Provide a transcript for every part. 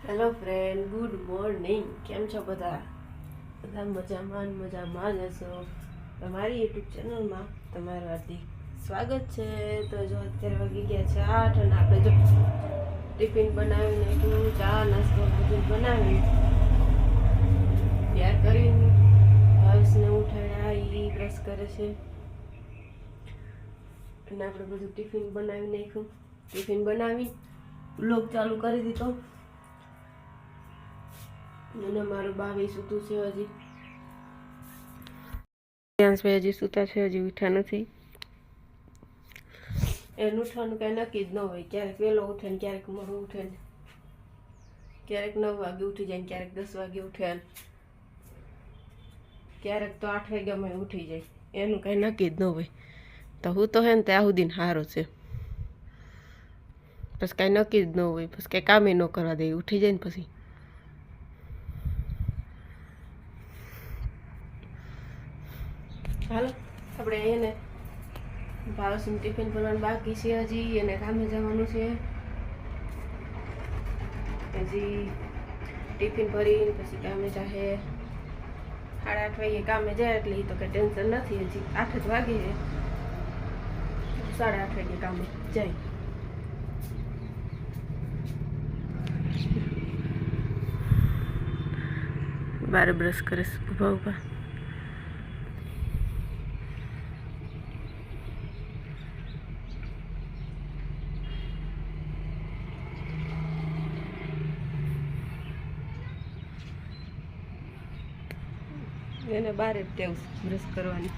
Hello friend, good morning. કેમ છો બધા? બધા મજામાં જ હશો. તમારી યુટ્યુબ ચેનલમાં તમારું હાર્દિક સ્વાગત છે. તો જો અત્યારે વાગી ગયા છે 8 અને આપણે જો ટિફિન બનાવીને એટલું ચા નાસ્તો બધું બનાવી તૈયાર કરીને હાઉસને ઉઠાડ્યા. એ બ્રશ કરે છે અને આપણે બધું ટિફિન બનાવી નાખ્યું. ટિફિન બનાવી વ્લોગ ચાલુ કરી દીધો. અને મારું બાવી સૂતું છે હજી. ભાઈ હજી સૂતા છે, હજી ઉઠ્યા નથી. એનું ઉઠવાનું કાંઈ નક્કી જ ન હોય. ક્યારેક વહેલો ઉઠે ને ક્યારેક મોડું ઉઠે ને ક્યારેક 9 વાગે ઉઠી જાય ને ક્યારેક 10 વાગે ઉઠે ને ક્યારેક તો 8 વાગ્યામાં ઉઠી જાય. એનું કાંઈ નક્કી જ ન હોય. તો હું તો હે ને ત્યાં સુધી સારો છે. પછી કાંઈ નક્કી જ ન હોય. પછી કાંઈ કામે ન કરવા દે, ઉઠી જાય ને પછી. હાલો આપણે એને ભાવસીનું ટિફિન બનાવવાનું બાકી છે. હજી એને કામે જવાનું છે. હજી ટિફિન ભરીને પછી કામે જાહે. 8:30 વાગે કામે જાય એટલે એ તો કંઈ ટેન્શન નથી. હજી 8 જ વાગે છે. 8:30 વાગે કામે જાય. બારે બ્રશ કરે છે ઊભા. એને બારે જ ટેવ બ્રશ કરવાની.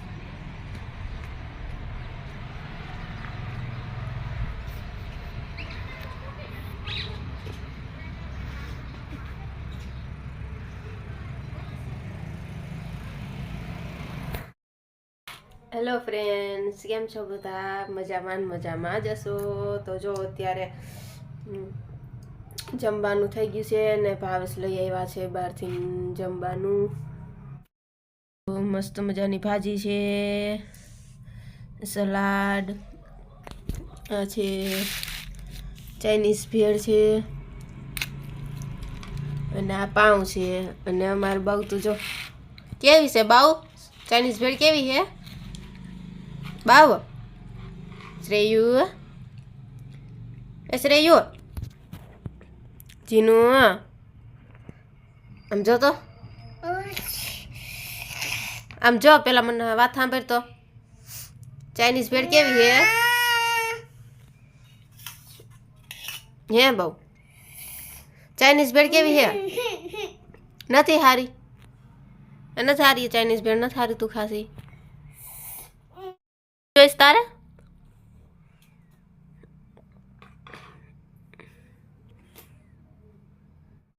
હેલો ફ્રેન્ડ્સ, કેમ છો બધા? મજામાં જ હશો. તો જો અત્યારે જમવાનું થઈ ગયું છે ને ભાવેશ લઈ આવ્યા છે બહારથી જમવાનું. મસ્ત મજાની ભાજી છે, સલાડ છે, ચાઇનીઝ ભેળ છે અને આ પાઉં છે. અને અમારું બાઉ તો જો કેવી છે બાઉ, ચાઇનીઝ ભેળ કેવી છે બાવ? શ્રેયુ જીનું આમ જો તો, આમ જો, પેલા મને વાત સાંભળ તો. ચાઇનીઝ ભેળ કેવી હે બહુ? ચાઇનીઝ ભેળ કેવી હે? નથી હારી? નથી હારી ચાઇનીઝ ભેળ? નથી હારી? તું ખાસી જોઈશ તારે?